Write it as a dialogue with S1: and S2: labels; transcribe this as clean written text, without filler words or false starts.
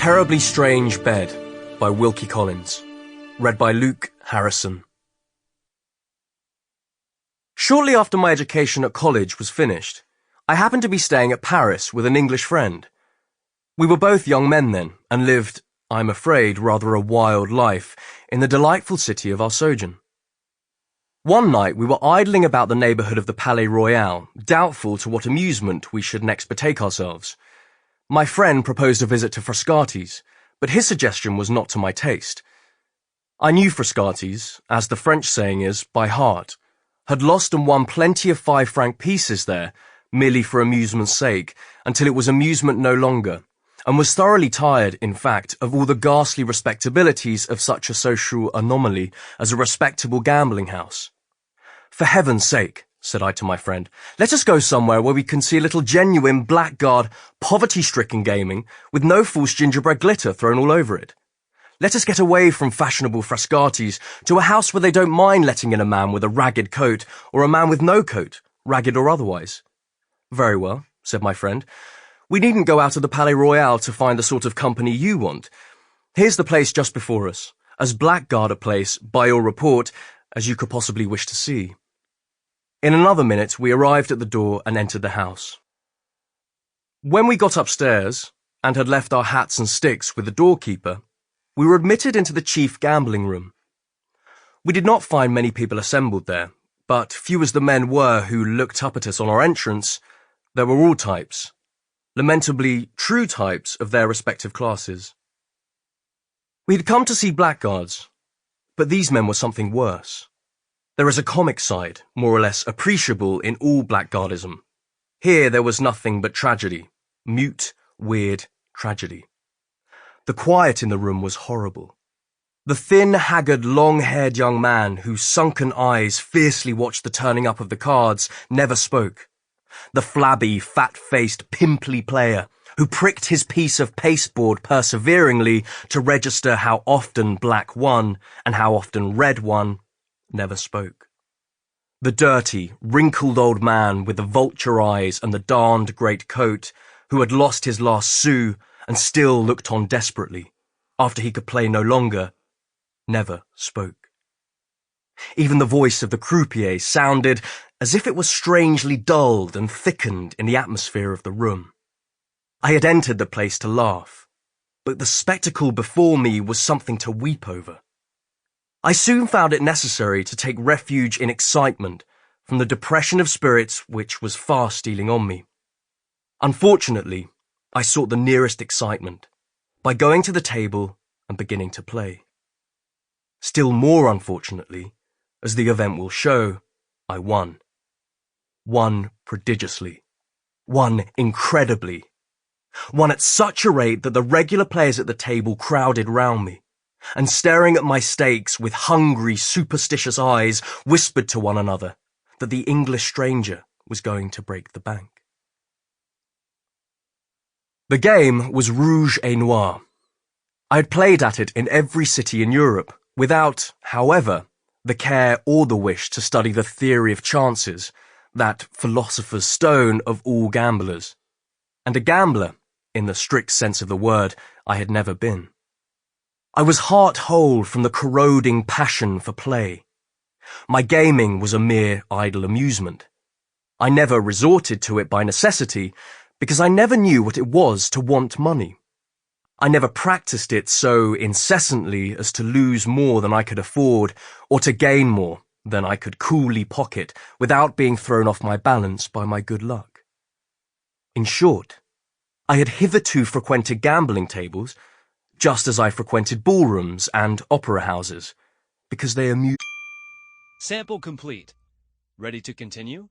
S1: Terribly Strange Bed by Wilkie Collins. Read by Luke Harrison. Shortly after my education at college was finished, I happened to be staying at Paris with an English friend. We were both young men then, and lived, I'm afraid, rather a wild life in the delightful city of our sojourn. One night we were idling about the neighbourhood of the Palais Royal, doubtful to what amusement we should next betake ourselves. My friend proposed a visit to Frascati's, but his suggestion was not to my taste. I knew Frascati's, as the French saying is, by heart, had lost and won plenty of 5-franc pieces there, merely for amusement's sake, until it was amusement no longer, and was thoroughly tired, in fact, of all the ghastly respectabilities of such a social anomaly as a respectable gambling house. "For heaven's sake," said I to my friend, "let us go somewhere where we can see a little genuine, blackguard, poverty-stricken gaming with no false gingerbread glitter thrown all over it. Let us get away from fashionable Frascati's to a house where they don't mind letting in a man with a ragged coat or a man with no coat, ragged or otherwise." "Very well," said my friend. "We needn't go out of the Palais Royal to find the sort of company you want. Here's the place just before us, as blackguard a place, by your report, as you could possibly wish to see." In another minute we arrived at the door and entered the house. When we got upstairs, and had left our hats and sticks with the doorkeeper, we were admitted into the chief gambling room. We did not find many people assembled there, but few as the men were who looked up at us on our entrance, there were all types, lamentably true types of their respective classes. We had come to see blackguards, but these men were something worse. There is a comic side, more or less appreciable in all blackguardism. Here there was nothing but tragedy, mute, weird tragedy. The quiet in the room was horrible. The thin, haggard, long-haired young man whose sunken eyes fiercely watched the turning up of the cards never spoke. The flabby, fat-faced, pimply player who pricked his piece of pasteboard perseveringly to register how often black won and how often red won, never spoke. The dirty, wrinkled old man with the vulture eyes and the darned great coat, who had lost his last sou and still looked on desperately, after he could play no longer, never spoke. Even the voice of the croupier sounded as if it was strangely dulled and thickened in the atmosphere of the room. I had entered the place to laugh, but the spectacle before me was something to weep over. I soon found it necessary to take refuge in excitement from the depression of spirits which was fast stealing on me. Unfortunately, I sought the nearest excitement by going to the table and beginning to play. Still more unfortunately, as the event will show, I won. Won prodigiously. Won incredibly. Won at such a rate that the regular players at the table crowded round me, and staring at my stakes with hungry, superstitious eyes, whispered to one another that the English stranger was going to break the bank. The game was rouge et noir. I had played at it in every city in Europe, without, however, the care or the wish to study the theory of chances, that philosopher's stone of all gamblers. And a gambler, in the strict sense of the word, I had never been. I was heart-whole from the corroding passion for play. My gaming was a mere idle amusement. I never resorted to it by necessity, because I never knew what it was to want money. I never practiced it so incessantly as to lose more than I could afford, or to gain more than I could coolly pocket without being thrown off my balance by my good luck. In short, I had hitherto frequented gambling tables, just as I frequented ballrooms and opera houses, because they amused.
S2: Sample complete. Ready to continue?